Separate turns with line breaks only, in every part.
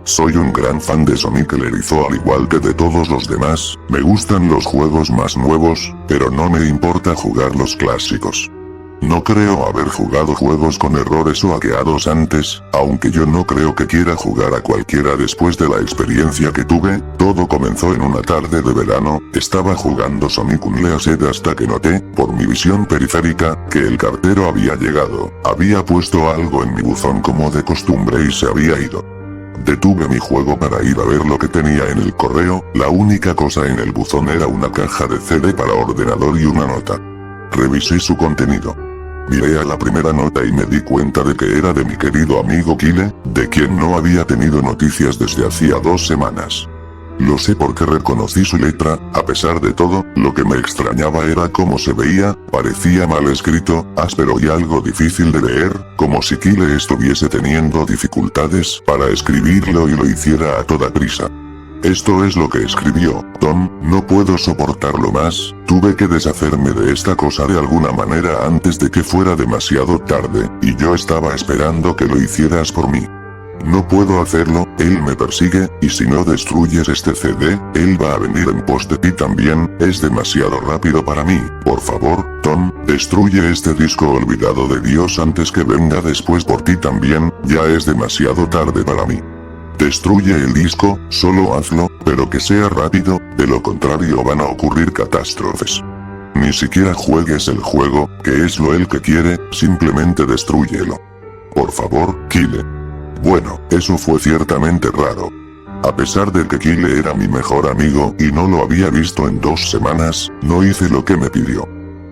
Soy un gran fan de Sonic el Erizo al igual que de todos los demás, me gustan los juegos más nuevos, pero no me importa jugar los clásicos. No creo haber jugado juegos con errores o hackeados antes, aunque yo no creo que quiera jugar a cualquiera después de la experiencia que tuve. Todo comenzó en una tarde de verano, estaba jugando Sonic Unleashed hasta que noté, por mi visión periférica, que el cartero había llegado, había puesto algo en mi buzón como de costumbre y se había ido. Detuve mi juego para ir a ver lo que tenía en el correo, la única cosa en el buzón era una caja de CD para ordenador y una nota. Revisé su contenido. Miré a la primera nota y me di cuenta de que era de mi querido amigo Kyle, de quien no había tenido noticias desde hacía 2 semanas. Lo sé porque reconocí su letra, a pesar de todo, lo que me extrañaba era cómo se veía, parecía mal escrito, áspero y algo difícil de leer, como si Kyle estuviese teniendo dificultades para escribirlo y lo hiciera a toda prisa. Esto es lo que escribió: Tom, no puedo soportarlo más, tuve que deshacerme de esta cosa de alguna manera antes de que fuera demasiado tarde, y yo estaba esperando que lo hicieras por mí. No puedo hacerlo, él me persigue, y si no destruyes este CD, él va a venir en pos de ti también, es demasiado rápido para mí, por favor, Tom, destruye este disco olvidado de Dios antes que venga después por ti también, ya es demasiado tarde para mí. Destruye el disco, solo hazlo, pero que sea rápido, de lo contrario van a ocurrir catástrofes. Ni siquiera juegues el juego, que es lo él que quiere, simplemente destrúyelo. Por favor, Kyle. Bueno, eso fue ciertamente raro. A pesar de que Kyle era mi mejor amigo y no lo había visto en 2 semanas, no hice lo que me pidió.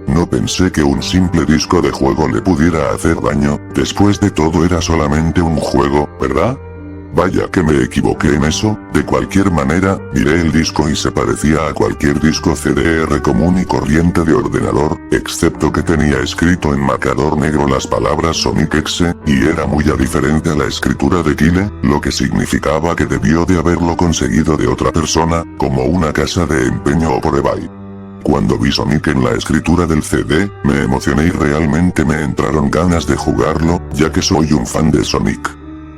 No pensé que un simple disco de juego le pudiera hacer daño, después de todo era solamente un juego, ¿verdad? Vaya que me equivoqué en eso, de cualquier manera, miré el disco y se parecía a cualquier disco CDR común y corriente de ordenador, excepto que tenía escrito en marcador negro las palabras Sonic X, y era muy diferente a la escritura de Kyle, lo que significaba que debió de haberlo conseguido de otra persona, como una casa de empeño o por eBay. Cuando vi Sonic en la escritura del CD, me emocioné y realmente me entraron ganas de jugarlo, ya que soy un fan de Sonic.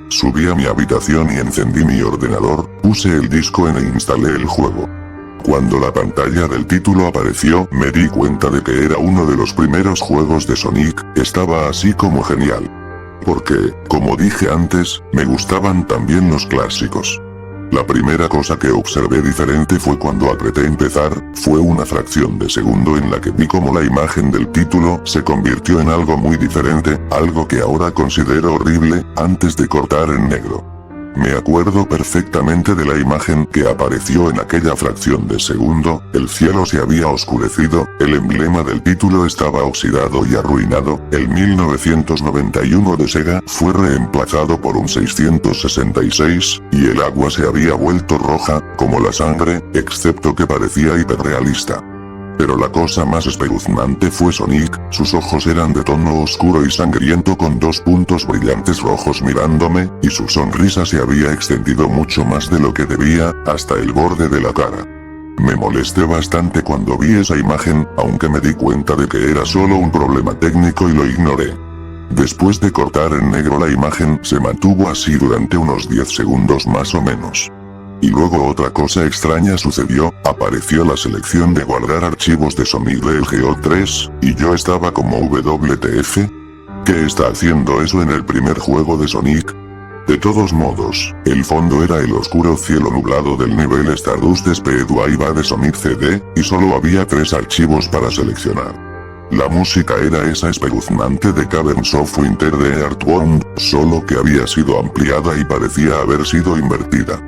Subí a mi habitación y encendí mi ordenador, puse el disco e instalé el juego. Cuando la pantalla del título apareció, me di cuenta de que era uno de los primeros juegos de Sonic, estaba así como genial. Porque, como dije antes, me gustaban también los clásicos. La primera cosa que observé diferente fue cuando apreté empezar, fue una fracción de segundo en la que vi como la imagen del título se convirtió en algo muy diferente, algo que ahora considero horrible, antes de cortar en negro. Me acuerdo perfectamente de la imagen que apareció en aquella fracción de segundo, el cielo se había oscurecido, el emblema del título estaba oxidado y arruinado, el 1991 de Sega fue reemplazado por un 666, y el agua se había vuelto roja, como la sangre, excepto que parecía hiperrealista. Pero la cosa más espeluznante fue Sonic, sus ojos eran de tono oscuro y sangriento con 2 puntos brillantes rojos mirándome, y su sonrisa se había extendido mucho más de lo que debía, hasta el borde de la cara. Me molesté bastante cuando vi esa imagen, aunque me di cuenta de que era solo un problema técnico y lo ignoré. Después de cortar en negro la imagen se mantuvo así durante unos 10 segundos más o menos. Y luego otra cosa extraña sucedió, apareció la selección de guardar archivos de Sonic del GO3, y yo estaba como WTF. ¿Qué está haciendo eso en el primer juego de Sonic? De todos modos, el fondo era el oscuro cielo nublado del nivel Stardust Speedway de Sonic CD, y solo había 3 archivos para seleccionar. La música era esa espeluznante de Caverns of Winter de Earthbound, solo que había sido ampliada y parecía haber sido invertida.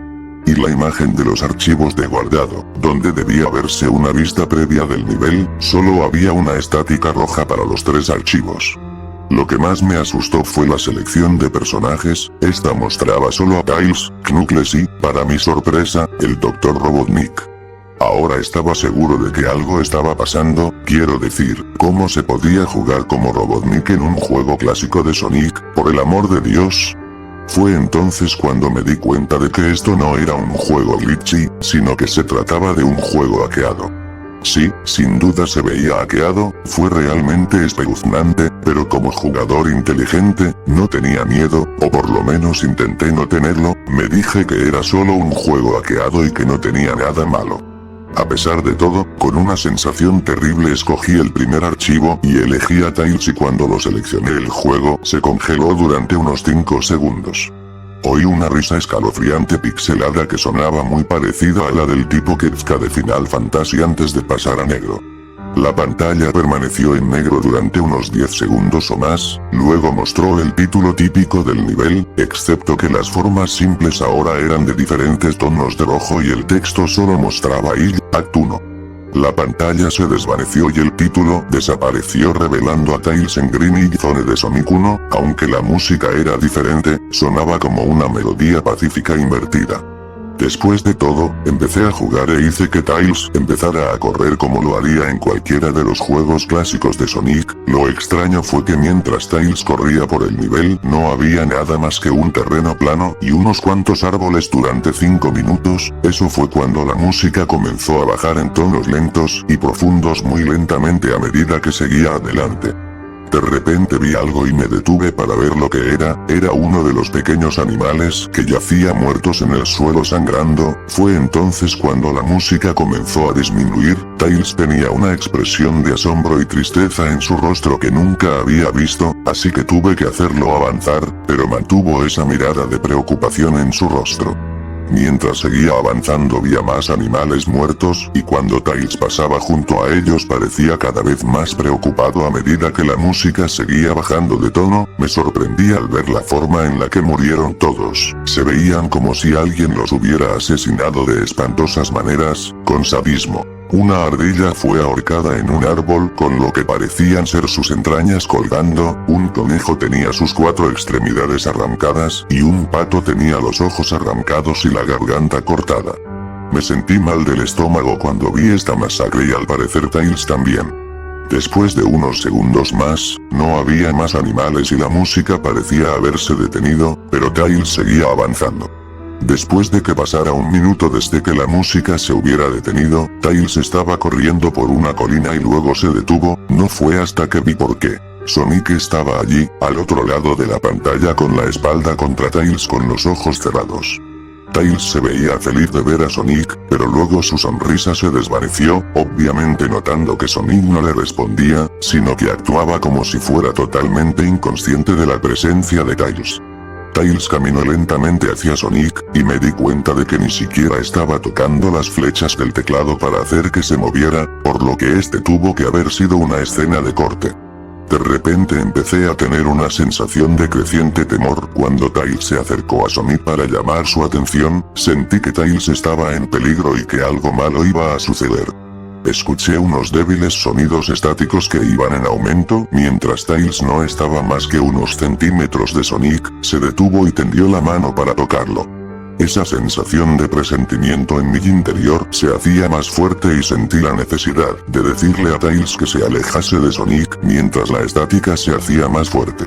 Y la imagen de los archivos de guardado, donde debía verse una vista previa del nivel, solo había una estática roja para los 3 archivos. Lo que más me asustó fue la selección de personajes, esta mostraba solo a Tails, Knuckles y, para mi sorpresa, el Dr. Robotnik. Ahora estaba seguro de que algo estaba pasando, quiero decir, ¿cómo se podía jugar como Robotnik en un juego clásico de Sonic, por el amor de Dios? Fue entonces cuando me di cuenta de que esto no era un juego glitchy, sino que se trataba de un juego hackeado. Sí, sin duda se veía hackeado, fue realmente espeluznante, pero como jugador inteligente, no tenía miedo, o por lo menos intenté no tenerlo, me dije que era solo un juego hackeado y que no tenía nada malo. A pesar de todo, con una sensación terrible escogí el primer archivo y elegí a Tails y cuando lo seleccioné el juego se congeló durante unos 5 segundos. Oí una risa escalofriante pixelada que sonaba muy parecida a la del tipo Kefka de Final Fantasy antes de pasar a negro. La pantalla permaneció en negro durante unos 10 segundos o más, luego mostró el título típico del nivel, excepto que las formas simples ahora eran de diferentes tonos de rojo y el texto solo mostraba il, Act 1. La pantalla se desvaneció y el título desapareció revelando a Tails en Green Hill Zone de Sonic 1, aunque la música era diferente, sonaba como una melodía pacífica invertida. Después de todo, empecé a jugar e hice que Tails empezara a correr como lo haría en cualquiera de los juegos clásicos de Sonic. Lo extraño fue que mientras Tails corría por el nivel no había nada más que un terreno plano y unos cuantos árboles durante 5 minutos, eso fue cuando la música comenzó a bajar en tonos lentos y profundos muy lentamente a medida que seguía adelante. De repente vi algo y me detuve para ver lo que era uno de los pequeños animales que yacía muertos en el suelo sangrando, fue entonces cuando la música comenzó a disminuir, Tails tenía una expresión de asombro y tristeza en su rostro que nunca había visto, así que tuve que hacerlo avanzar, pero mantuvo esa mirada de preocupación en su rostro. Mientras seguía avanzando vi a más animales muertos y cuando Tails pasaba junto a ellos parecía cada vez más preocupado a medida que la música seguía bajando de tono, me sorprendí al ver la forma en la que murieron todos, se veían como si alguien los hubiera asesinado de espantosas maneras, con sadismo. Una ardilla fue ahorcada en un árbol con lo que parecían ser sus entrañas colgando, un conejo tenía sus 4 extremidades arrancadas y un pato tenía los ojos arrancados y la garganta cortada. Me sentí mal del estómago cuando vi esta masacre y al parecer Tails también. Después de unos segundos más, no había más animales y la música parecía haberse detenido, pero Tails seguía avanzando. Después de que pasara un minuto desde que la música se hubiera detenido, Tails estaba corriendo por una colina y luego se detuvo, no fue hasta que vi por qué. Sonic estaba allí, al otro lado de la pantalla con la espalda contra Tails con los ojos cerrados. Tails se veía feliz de ver a Sonic, pero luego su sonrisa se desvaneció, obviamente notando que Sonic no le respondía, sino que actuaba como si fuera totalmente inconsciente de la presencia de Tails. Tails caminó lentamente hacia Sonic, y me di cuenta de que ni siquiera estaba tocando las flechas del teclado para hacer que se moviera, por lo que este tuvo que haber sido una escena de corte. De repente empecé a tener una sensación de creciente temor cuando Tails se acercó a Sonic para llamar su atención, sentí que Tails estaba en peligro y que algo malo iba a suceder. Escuché unos débiles sonidos estáticos que iban en aumento, mientras Tails no estaba más que unos centímetros de Sonic, se detuvo y tendió la mano para tocarlo. Esa sensación de presentimiento en mi interior se hacía más fuerte y sentí la necesidad de decirle a Tails que se alejase de Sonic mientras la estática se hacía más fuerte.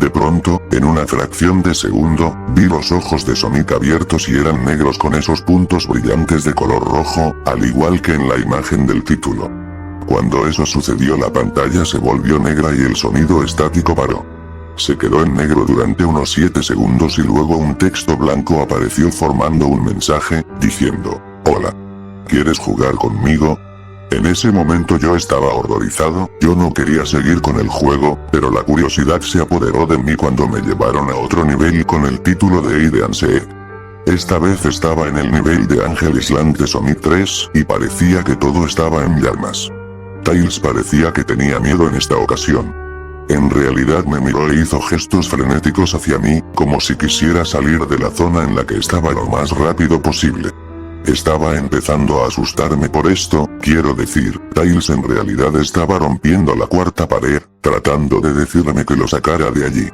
De pronto, en una fracción de segundo, vi los ojos de Sonic abiertos y eran negros con esos puntos brillantes de color rojo, al igual que en la imagen del título. Cuando eso sucedió la pantalla se volvió negra y el sonido estático paró. Se quedó en negro durante unos 7 segundos y luego un texto blanco apareció formando un mensaje, diciendo, «Hola. ¿Quieres jugar conmigo?». En ese momento yo estaba horrorizado, yo no quería seguir con el juego, pero la curiosidad se apoderó de mí cuando me llevaron a otro nivel con el título de Hide and Seek. Esta vez estaba en el nivel de Angel Island de Sonic 3, y parecía que todo estaba en llamas. Tails parecía que tenía miedo en esta ocasión. En realidad me miró e hizo gestos frenéticos hacia mí, como si quisiera salir de la zona en la que estaba lo más rápido posible. Estaba empezando a asustarme por esto, quiero decir, Tails en realidad estaba rompiendo la cuarta pared, tratando de decirme que lo sacara de allí.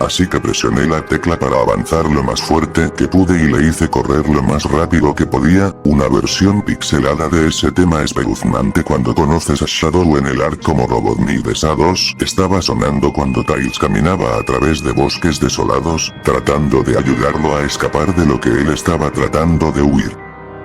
Así que presioné la tecla para avanzar lo más fuerte que pude y le hice correr lo más rápido que podía, una versión pixelada de ese tema espeluznante cuando conoces a Shadow en el arc como Robotnik de SA2, estaba sonando cuando Tails caminaba a través de bosques desolados, tratando de ayudarlo a escapar de lo que él estaba tratando de huir.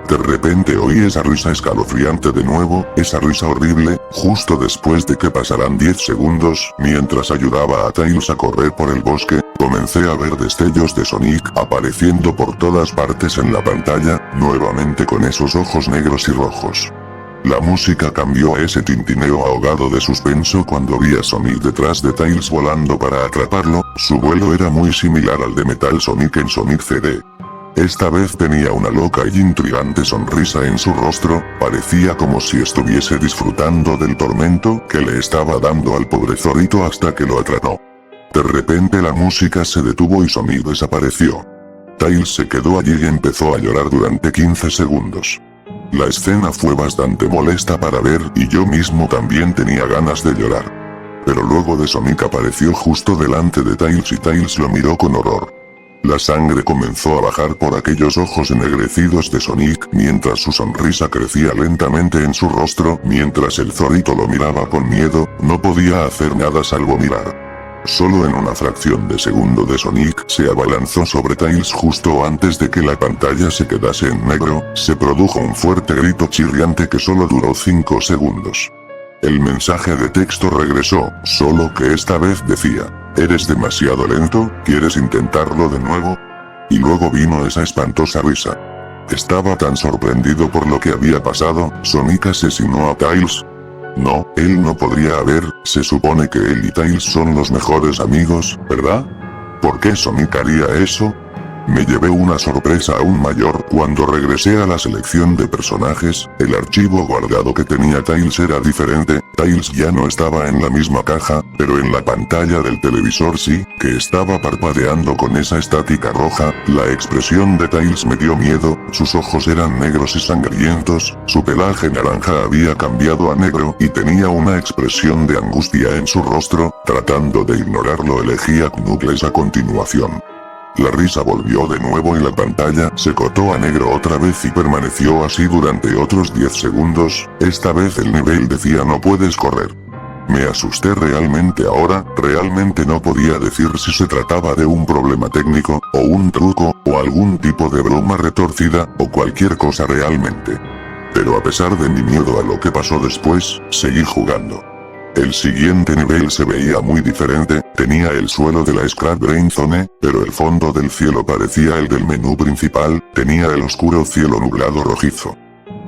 De repente oí esa risa escalofriante de nuevo, esa risa horrible, justo después de que pasaran 10 segundos, mientras ayudaba a Tails a correr por el bosque, comencé a ver destellos de Sonic apareciendo por todas partes en la pantalla, nuevamente con esos ojos negros y rojos. La música cambió a ese tintineo ahogado de suspenso cuando vi a Sonic detrás de Tails volando para atraparlo, su vuelo era muy similar al de Metal Sonic en Sonic CD. Esta vez tenía una loca y intrigante sonrisa en su rostro, parecía como si estuviese disfrutando del tormento que le estaba dando al pobre zorrito hasta que lo atrapó. De repente la música se detuvo y Sonic desapareció. Tails se quedó allí y empezó a llorar durante 15 segundos. La escena fue bastante molesta para ver y yo mismo también tenía ganas de llorar. Pero luego de Sonic apareció justo delante de Tails y Tails lo miró con horror. La sangre comenzó a bajar por aquellos ojos ennegrecidos de Sonic mientras su sonrisa crecía lentamente en su rostro mientras el zorrito lo miraba con miedo, no podía hacer nada salvo mirar. Solo en una fracción de segundo de Sonic se abalanzó sobre Tails justo antes de que la pantalla se quedase en negro, se produjo un fuerte grito chirriante que solo duró 5 segundos. El mensaje de texto regresó, solo que esta vez decía: «Eres demasiado lento, ¿quieres intentarlo de nuevo?». Y luego vino esa espantosa risa. Estaba tan sorprendido por lo que había pasado, ¿Sonic asesinó a Tails? No, él no podría haber, se supone que él y Tails son los mejores amigos, ¿verdad? ¿Por qué Sonic haría eso? Me llevé una sorpresa aún mayor cuando regresé a la selección de personajes, el archivo guardado que tenía Tails era diferente, Tails ya no estaba en la misma caja, pero en la pantalla del televisor sí, que estaba parpadeando con esa estática roja, la expresión de Tails me dio miedo, sus ojos eran negros y sangrientos, su pelaje naranja había cambiado a negro y tenía una expresión de angustia en su rostro, tratando de ignorarlo elegí a Knuckles a continuación. La risa volvió de nuevo y la pantalla se cortó a negro otra vez y permaneció así durante otros 10 segundos, esta vez el nivel decía no puedes correr. Me asusté realmente ahora, realmente no podía decir si se trataba de un problema técnico, o un truco, o algún tipo de broma retorcida, o cualquier cosa realmente. Pero a pesar de mi miedo a lo que pasó después, seguí jugando. El siguiente nivel se veía muy diferente, tenía el suelo de la Scrap Brain Zone, pero el fondo del cielo parecía el del menú principal, tenía el oscuro cielo nublado rojizo.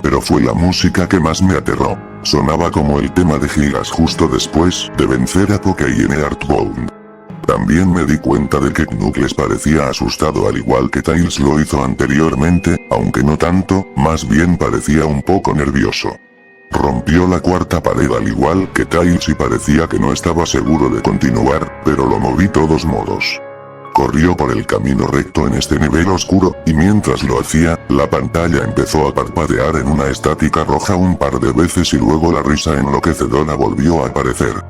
Pero fue la música que más me aterró, sonaba como el tema de Gigas justo después de vencer a Poké en Earthbound. También me di cuenta de que Knuckles parecía asustado al igual que Tails lo hizo anteriormente, aunque no tanto, más bien parecía un poco nervioso. Rompió la cuarta pared al igual que Tails y parecía que no estaba seguro de continuar, pero lo moví todos modos. Corrió por el camino recto en este nivel oscuro, y mientras lo hacía, la pantalla empezó a parpadear en una estática roja un par de veces y luego la risa enloquecedora volvió a aparecer.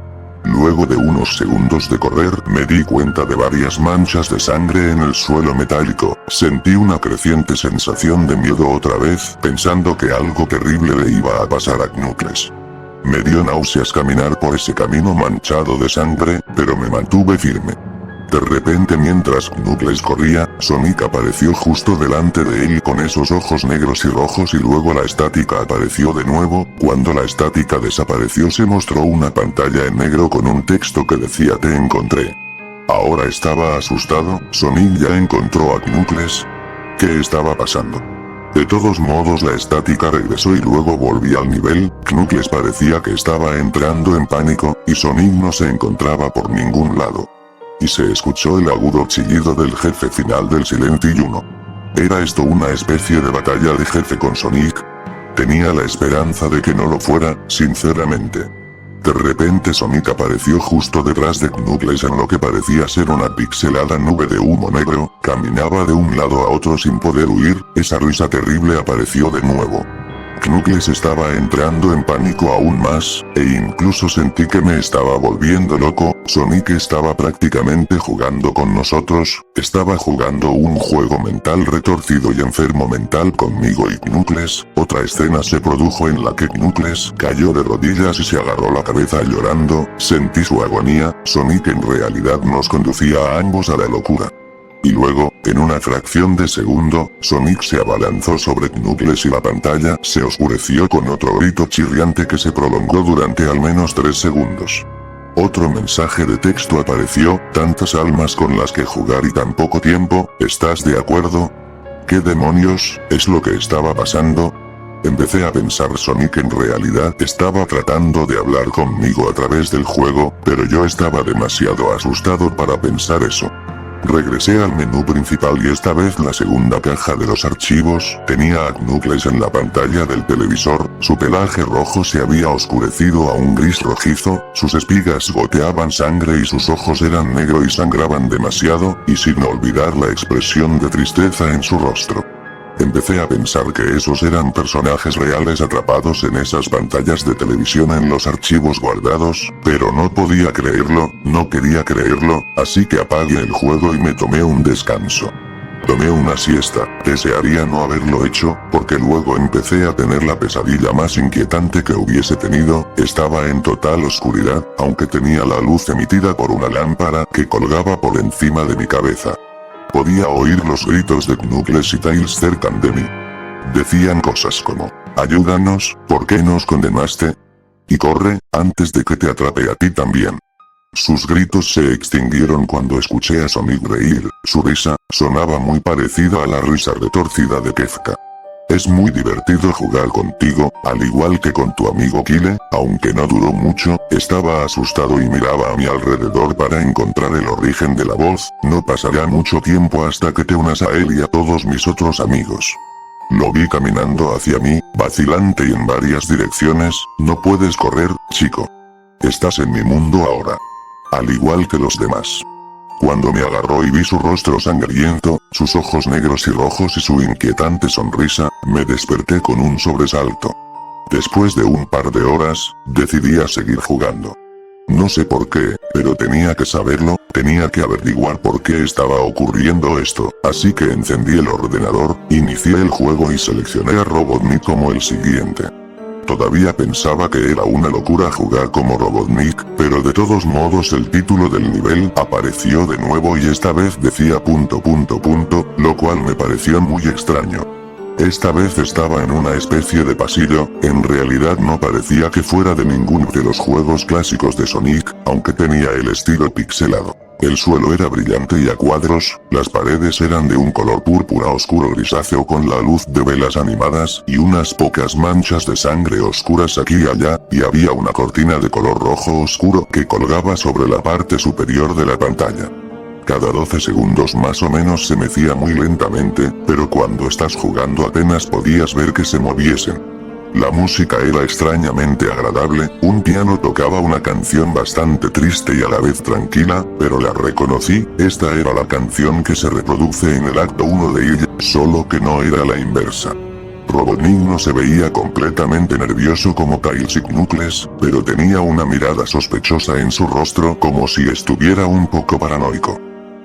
Luego de unos segundos de correr, me di cuenta de varias manchas de sangre en el suelo metálico, sentí una creciente sensación de miedo otra vez, pensando que algo terrible le iba a pasar a Knuckles. Me dio náuseas caminar por ese camino manchado de sangre, pero me mantuve firme. De repente mientras Knuckles corría, Sonic apareció justo delante de él con esos ojos negros y rojos y luego la estática apareció de nuevo, cuando la estática desapareció se mostró una pantalla en negro con un texto que decía te encontré. Ahora estaba asustado, Sonic ya encontró a Knuckles. ¿Qué estaba pasando? De todos modos la estática regresó y luego volví al nivel, Knuckles parecía que estaba entrando en pánico, y Sonic no se encontraba por ningún lado. Y se escuchó el agudo chillido del jefe final del Silent Hill 1. ¿Era esto una especie de batalla de jefe con Sonic? Tenía la esperanza de que no lo fuera, sinceramente. De repente Sonic apareció justo detrás de Knuckles en lo que parecía ser una pixelada nube de humo negro, caminaba de un lado a otro sin poder huir, esa risa terrible apareció de nuevo. Knuckles estaba entrando en pánico aún más, e incluso sentí que me estaba volviendo loco, Sonic estaba prácticamente jugando con nosotros, estaba jugando un juego mental retorcido y enfermo mental conmigo y Knuckles, otra escena se produjo en la que Knuckles cayó de rodillas y se agarró la cabeza llorando, sentí su agonía, Sonic en realidad nos conducía a ambos a la locura. Y luego, en una fracción de segundo, Sonic se abalanzó sobre Knuckles y la pantalla se oscureció con otro grito chirriante que se prolongó durante al menos 3 segundos. Otro mensaje de texto apareció: tantas almas con las que jugar y tan poco tiempo, ¿estás de acuerdo? ¿Qué demonios es lo que estaba pasando? Empecé a pensar Sonic en realidad estaba tratando de hablar conmigo a través del juego, pero yo estaba demasiado asustado para pensar eso. Regresé al menú principal y esta vez la segunda caja de los archivos tenía a Knuckles en la pantalla del televisor, su pelaje rojo se había oscurecido a un gris rojizo, sus espigas goteaban sangre y sus ojos eran negros y sangraban demasiado, y sin olvidar la expresión de tristeza en su rostro. Empecé a pensar que esos eran personajes reales atrapados en esas pantallas de televisión en los archivos guardados, pero no podía creerlo, no quería creerlo, así que apagué el juego y me tomé un descanso. Tomé una siesta, desearía no haberlo hecho, porque luego empecé a tener la pesadilla más inquietante que hubiese tenido, estaba en total oscuridad, aunque tenía la luz emitida por una lámpara que colgaba por encima de mi cabeza. Podía oír los gritos de Knuckles y Tails cerca de mí. Decían cosas como: ayúdanos, ¿por qué nos condenaste? Y corre, antes de que te atrape a ti también. Sus gritos se extinguieron cuando escuché a Sonic reír, su risa sonaba muy parecida a la risa retorcida de Kefka. Es muy divertido jugar contigo, al igual que con tu amigo Kyle, aunque no duró mucho, estaba asustado y miraba a mi alrededor para encontrar el origen de la voz, no pasará mucho tiempo hasta que te unas a él y a todos mis otros amigos. Lo vi caminando hacia mí, vacilante y en varias direcciones, no puedes correr, chico. Estás en mi mundo ahora. Al igual que los demás. Cuando me agarró y vi su rostro sangriento, sus ojos negros y rojos y su inquietante sonrisa, me desperté con un sobresalto. Después de un par de horas, decidí a seguir jugando. No sé por qué, pero tenía que saberlo, tenía que averiguar por qué estaba ocurriendo esto, así que encendí el ordenador, inicié el juego y seleccioné a Robotnik como el siguiente. Todavía pensaba que era una locura jugar como Robotnik, pero de todos modos el título del nivel apareció de nuevo y esta vez decía ... lo cual me pareció muy extraño. Esta vez estaba en una especie de pasillo, en realidad no parecía que fuera de ninguno de los juegos clásicos de Sonic, aunque tenía el estilo pixelado. El suelo era brillante y a cuadros, las paredes eran de un color púrpura oscuro grisáceo con la luz de velas animadas y unas pocas manchas de sangre oscuras aquí y allá, y había una cortina de color rojo oscuro que colgaba sobre la parte superior de la pantalla. Cada 12 segundos más o menos se mecía muy lentamente, pero cuando estás jugando apenas podías ver que se moviesen. La música era extrañamente agradable, un piano tocaba una canción bastante triste y a la vez tranquila, pero la reconocí, esta era la canción que se reproduce en el acto 1 de ella, solo que no era la inversa. Robotnik no se veía completamente nervioso como Tails y Knuckles, pero tenía una mirada sospechosa en su rostro como si estuviera un poco paranoico.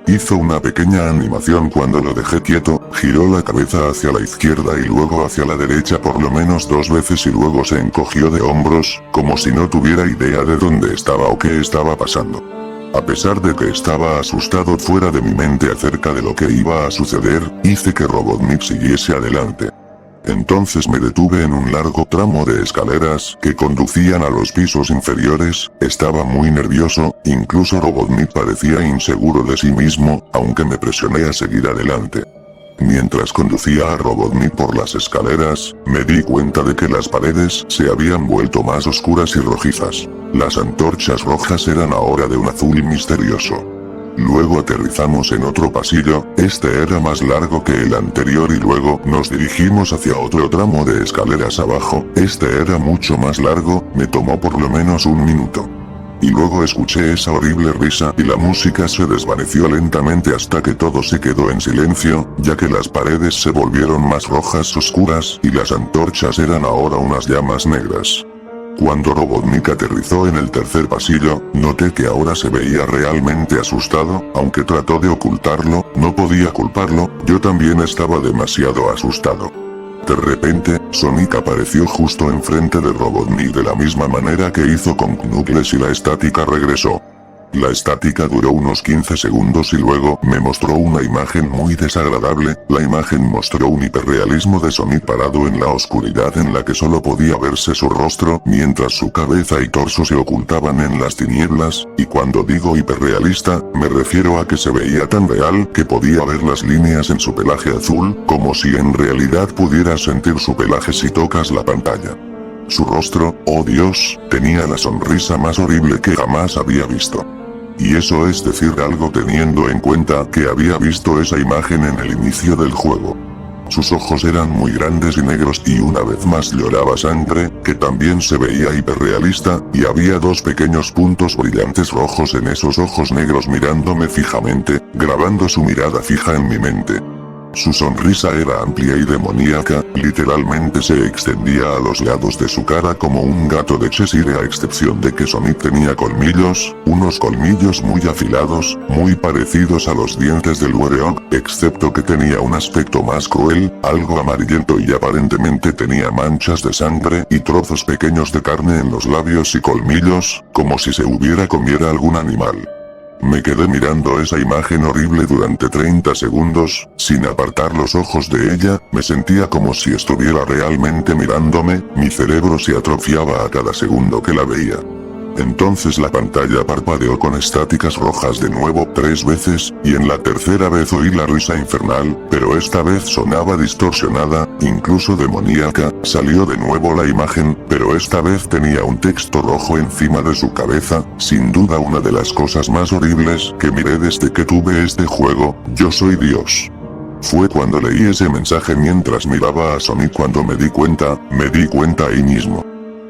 Hizo una pequeña animación cuando lo dejé quieto, giró la cabeza hacia la izquierda y luego hacia la derecha por lo menos 2 veces y luego se encogió de hombros, como si no tuviera idea de dónde estaba o qué estaba pasando. A pesar de que estaba asustado fuera de mi mente acerca de lo que iba a suceder, hice que Robotnik siguiese adelante. Entonces me detuve en un largo tramo de escaleras que conducían a los pisos inferiores, estaba muy nervioso, incluso Robotnik parecía inseguro de sí mismo, aunque me presioné a seguir adelante. Mientras conducía a Robotnik por las escaleras, me di cuenta de que las paredes se habían vuelto más oscuras y rojizas. Las antorchas rojas eran ahora de un azul misterioso. Luego aterrizamos en otro pasillo, este era más largo que el anterior y luego nos dirigimos hacia otro tramo de escaleras abajo, este era mucho más largo, me tomó por lo menos 1 minuto. Y luego escuché esa horrible risa y la música se desvaneció lentamente hasta que todo se quedó en silencio, ya que las paredes se volvieron más rojas oscuras y las antorchas eran ahora unas llamas negras. Cuando Robotnik aterrizó en el tercer pasillo, noté que ahora se veía realmente asustado, aunque trató de ocultarlo, no podía culparlo, yo también estaba demasiado asustado. De repente, Sonic apareció justo enfrente de Robotnik de la misma manera que hizo con Knuckles y la estática regresó. La estática duró unos 15 segundos y luego me mostró una imagen muy desagradable. La imagen mostró un hiperrealismo de Sonic parado en la oscuridad en la que solo podía verse su rostro, mientras su cabeza y torso se ocultaban en las tinieblas, y cuando digo hiperrealista, me refiero a que se veía tan real que podía ver las líneas en su pelaje azul, como si en realidad pudieras sentir su pelaje si tocas la pantalla. Su rostro, oh Dios, tenía la sonrisa más horrible que jamás había visto. Y eso es decir algo teniendo en cuenta que había visto esa imagen en el inicio del juego. Sus ojos eran muy grandes y negros y una vez más lloraba sangre, que también se veía hiperrealista, y había dos pequeños puntos brillantes rojos en esos ojos negros mirándome fijamente, grabando su mirada fija en mi mente. Su sonrisa era amplia y demoníaca, literalmente se extendía a los lados de su cara como un gato de Cheshire, a excepción de que Sonic tenía colmillos, unos colmillos muy afilados, muy parecidos a los dientes del Warrior, excepto que tenía un aspecto más cruel, algo amarillento y aparentemente tenía manchas de sangre y trozos pequeños de carne en los labios y colmillos, como si se hubiera comido algún animal. Me quedé mirando esa imagen horrible durante 30 segundos, sin apartar los ojos de ella, me sentía como si estuviera realmente mirándome, mi cerebro se atrofiaba a cada segundo que la veía. Entonces la pantalla parpadeó con estáticas rojas de nuevo 3 veces, y en la tercera vez oí la risa infernal, pero esta vez sonaba distorsionada, incluso demoníaca. Salió de nuevo la imagen, pero esta vez tenía un texto rojo encima de su cabeza, sin duda una de las cosas más horribles que miré desde que tuve este juego, yo soy Dios. Fue cuando leí ese mensaje mientras miraba a Sonic cuando me di cuenta ahí mismo.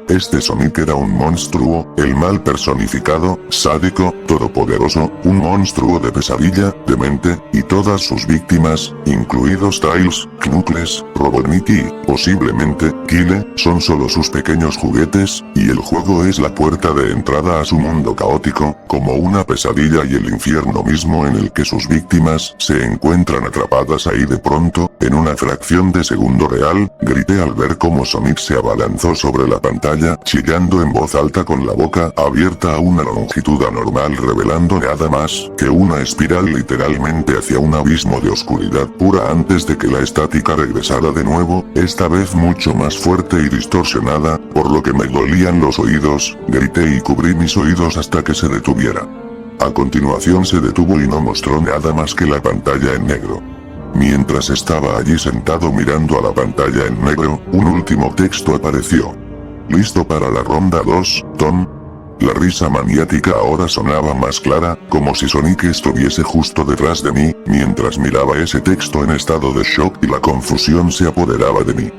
Este Sonic era un monstruo, el mal personificado, sádico, todopoderoso, un monstruo de pesadilla, demente, y todas sus víctimas, incluidos Tails, Knuckles, Robotnik y, posiblemente, Guile, son solo sus pequeños juguetes, y el juego es la puerta de entrada a su mundo caótico, como una pesadilla y el infierno mismo en el que sus víctimas se encuentran atrapadas ahí. De pronto, en una fracción de segundo real, grité al ver cómo Sonic se abalanzó sobre la pantalla, chillando en voz alta con la boca abierta a una longitud anormal, revelando nada más que una espiral literalmente hacia un abismo de oscuridad pura antes de que la estática regresara de nuevo, esta vez mucho más fuerte y distorsionada, por lo que me dolían los oídos. Grité y cubrí mis oídos hasta que se detuviera. A continuación se detuvo y no mostró nada más que la pantalla en negro. Mientras estaba allí sentado mirando a la pantalla en negro, un último texto apareció. ¿Listo para la ronda 2, Tom? La risa maniática ahora sonaba más clara, como si Sonic estuviese justo detrás de mí, mientras miraba ese texto en estado de shock y la confusión se apoderaba de mí.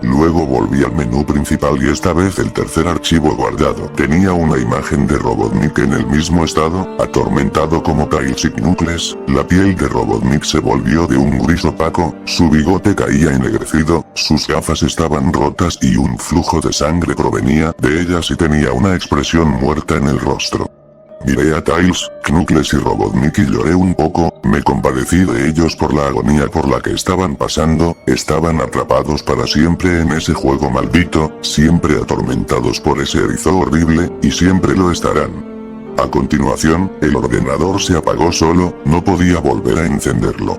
Luego volví al menú principal y esta vez el tercer archivo guardado tenía una imagen de Robotnik en el mismo estado, atormentado como Tails y Knuckles. La piel de Robotnik se volvió de un gris opaco, su bigote caía ennegrecido, sus gafas estaban rotas y un flujo de sangre provenía de ellas y tenía una expresión muerta en el rostro. Miré a Tails, Knuckles y Robotnik y lloré un poco, me compadecí de ellos por la agonía por la que estaban pasando, estaban atrapados para siempre en ese juego maldito, siempre atormentados por ese erizo horrible, y siempre lo estarán. A continuación, el ordenador se apagó solo, no podía volver a encenderlo.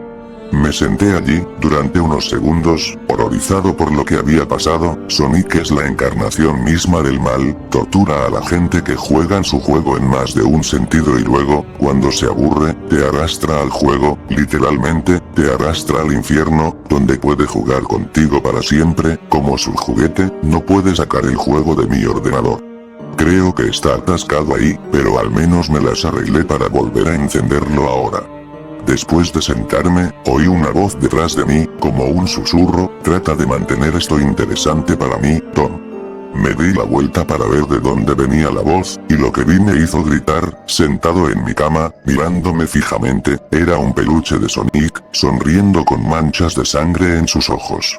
Me senté allí, durante unos segundos, horrorizado por lo que había pasado. Sonic es la encarnación misma del mal, tortura a la gente que juega en su juego en más de un sentido y luego, cuando se aburre, te arrastra al juego, literalmente, te arrastra al infierno, donde puede jugar contigo para siempre, como su juguete. No puede sacar el juego de mi ordenador. Creo que está atascado ahí, pero al menos me las arreglé para volver a encenderlo ahora. Después de sentarme, oí una voz detrás de mí, como un susurro: trata de mantener esto interesante para mí, Tom. Me di la vuelta para ver de dónde venía la voz, y lo que vi me hizo gritar. Sentado en mi cama, mirándome fijamente, era un peluche de Sonic, sonriendo con manchas de sangre en sus ojos.